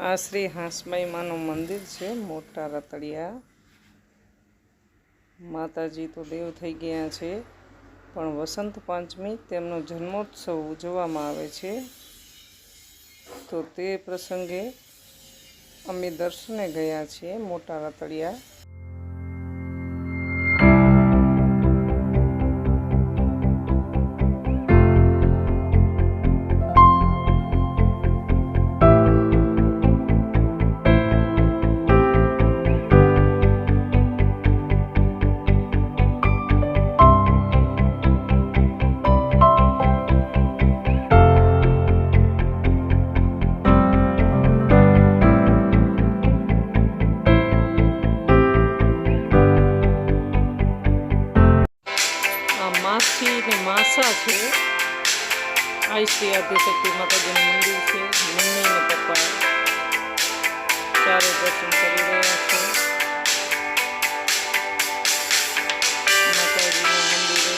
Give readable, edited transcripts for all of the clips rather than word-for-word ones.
આ શ્રી હાંસબાઈ માનું મંદિર છે મોટા રતડિયા। માતાજી તો દેવ થઈ ગયા છે, પણ વસંત પાંચમી તેમનો જન્મોત્સવ ઉજવવામાં આવે છે। તો તે પ્રસંગે અમે દર્શને ગયા છીએ મોટા રતડિયા। માસી ને માસા છે। આ શ્રી આદ્યશક્તિ માતાજીનું મંદિર છે। મમ્મી અને પપ્પા ચારે દર્શન કરી રહ્યા છે માતાજીના મંદિરે।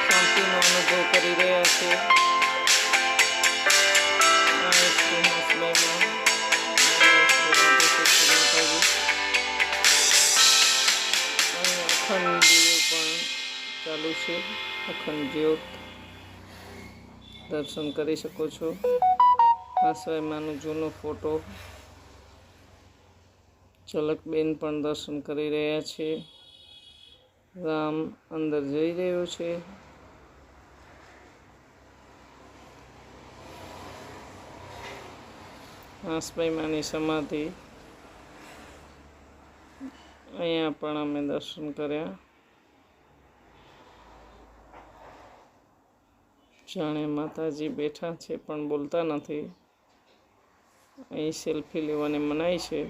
શાંતિનો અનુભવ કરી રહ્યા છે। આ શ્રી હાંસબાઈમાં અખંડ દીવો પણ ચાલુ છે। અખંડ જ્યોત દર્શન કરી શકો છો। હાંસબાઈ માનો જૂનો ફોટો। ઝલકબેન પણ દર્શન કરી રહ્યા છે। રામ અંદર જઈ રહ્યો છે। હાંસબાઈ માની સમાધિ અહીંયા પણ અમે દર્શન કર્યા। જાણે માતાજી બેઠા છે પણ બોલતા નથી। અહીં સેલ્ફી લેવાની મનાઈ છે।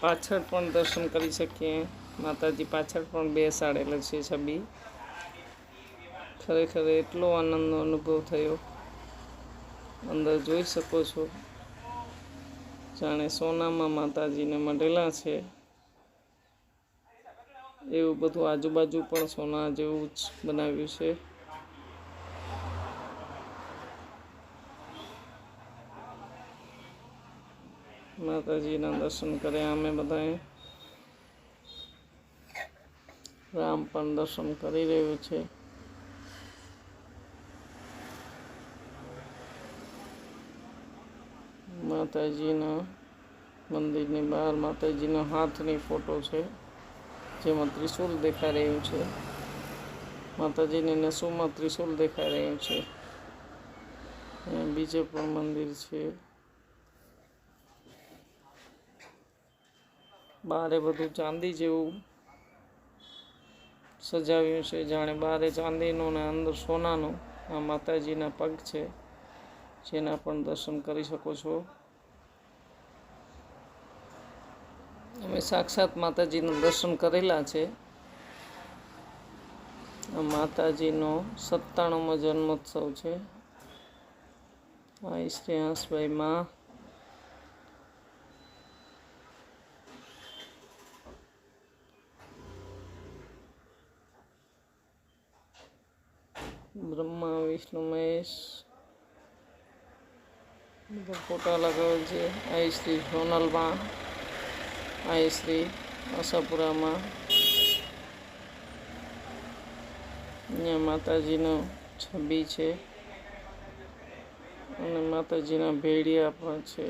પાછળ પણ દર્શન કરી શકીએ। માતાજી પાછળ પણ બેસાડેલા છે છબી। ખરેખર એટલો આનંદનો અનુભવ થયો। અંદર જોઈ શકો છો જાણે સોનામાં માતાજીને મઢેલા છે એવું બધું। આજુબાજુ પણ સોના જેવું જ બનાવ્યું છે। માતાજીના દર્શન કર્યા અમે બધાએ। રામ પણ દર્શન કરી રહ્યો છે। માતાજીના મંદિરની બહાર માતાજીનો હાથની ફોટો છે જેમાં ત્રિશૂલ દેખાઈ રહ્યું છે। માતાજીની નસોમાં ત્રિશૂલ દેખાઈ રહ્યું છે। બીજે પણ મંદિર છે। બારે બધું ચાંદી જેવું સજાવ્યું છે જાણે બારે ચાંદીનું ને અંદર સોનાનું। આ માતાજીના પગ છે જેના પણ દર્શન કરી શકો છો। અમે સાક્ષાત માતાજીનું દર્શન કરેલા છે। આ માતાજીનો 97મો જન્મોત્સવ છે। આ શ્રી હાંસબાઈમાં બ્રહ્મા વિષ્ણુ મહેશ બધા ફોટા લગાવેલ છે। આ શ્રી સોનલમાં, આ શ્રી આશાપુરામાં। અહીંયા માતાજીનો છબી છે અને માતાજીના ભેડિયા પણ છે।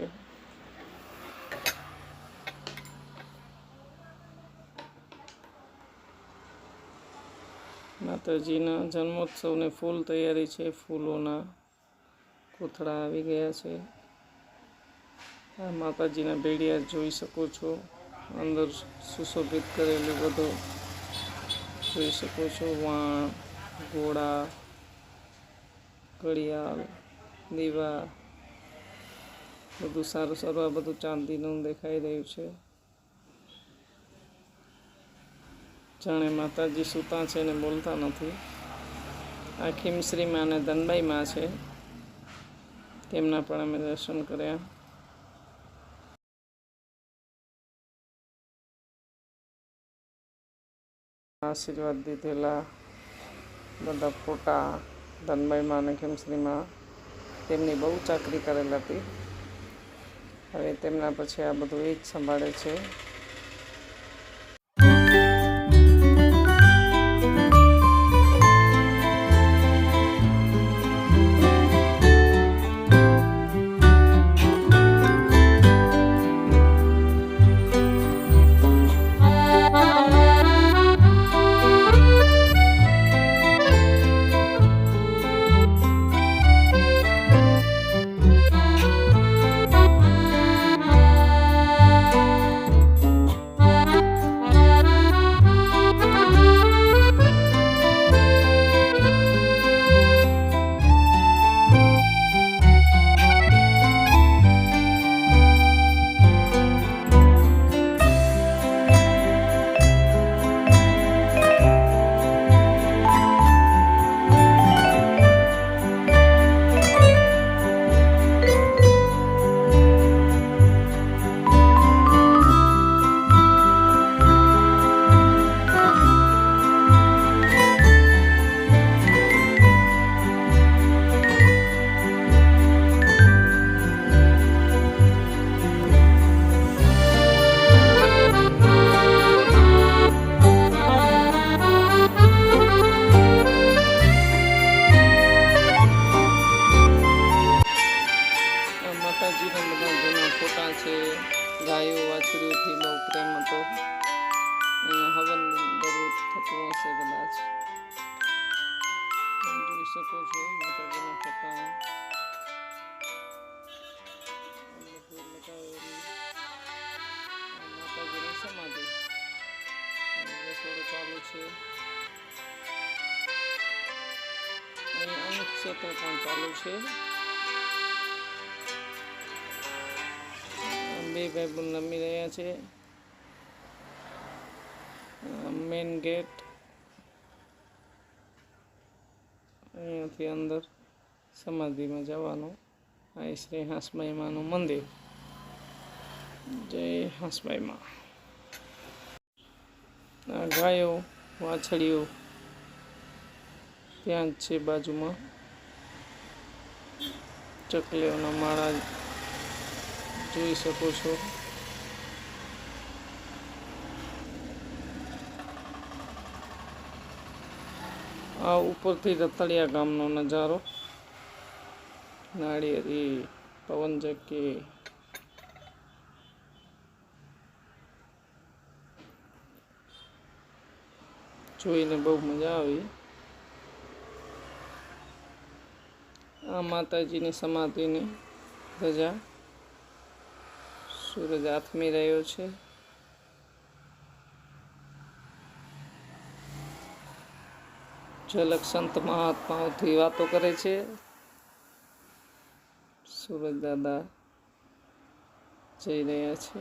માતાજીના જન્મોત્સવની ફૂલ તૈયારી છે। ફૂલોના કોથળા આવી ગયા છે। આ માતાજીના ભેડિયા જોઈ શકો છો। અંદર સુશોભિત કરેલું બધું જોઈ શકો છો। વાણ, ઘોડા, ઘડિયાળ, દીવા બધું સારું સારું। આ બધું ચાંદીનું દેખાઈ રહ્યું છે। જાણે માતાજી સૂતા છે ને બોલતા નથી। આ ખીમશ્રી માં અને ધનબાઈ માં છે, તેમના પણ અમે દર્શન કર્યા। આ આશીર્વાદ દીધેલા બધા ફોટા ધનભાઈમાં અને ખેમશ્રીમાં તેમની બહુ ચાકરી કરેલ હતી. હવે તેમના પછી આ બધું એ જ સંભાળે છે. માતાજીના બધા જૂના ફોટા છે. ગાયો વાછડીઓથી બહુ પ્રેમ હતો. અહીંયા હવન દરરોજ થતું હશે કદાચ. જોઈ શકો છો માતાજીના ફોટા માતાજીની સમાધિ રસોડું ચાલુ છે. અહીં અનેક ક્ષેત્ર પણ ચાલુ છે. બે ભાઈ રમી રહ્યા છે. મેન ગેટ અહીંયાથી અંદર સમાધિમાં જવાનું. આ શ્રી હાંસબાઈ માનું મંદિર. જય હાંસબાઈ માં. આ ગાયો વાછડીઓ ત્યાં જ છે બાજુમાં. ચકલીઓના માળા જોઈ શકો છો. આ ઉપરથી રતડિયા ગામનો નજારો. નાળિયેરી પવન ચક્કી જોઈને બહુ મજા આવી. આ માતાજીની સમાધિની ધજા. સૂરજ આથમી રહ્યો છે. ઝલક સંત મહાત્માઓથી વાતો કરે છે. સૂરજ દાદા જઈ રહ્યા છે.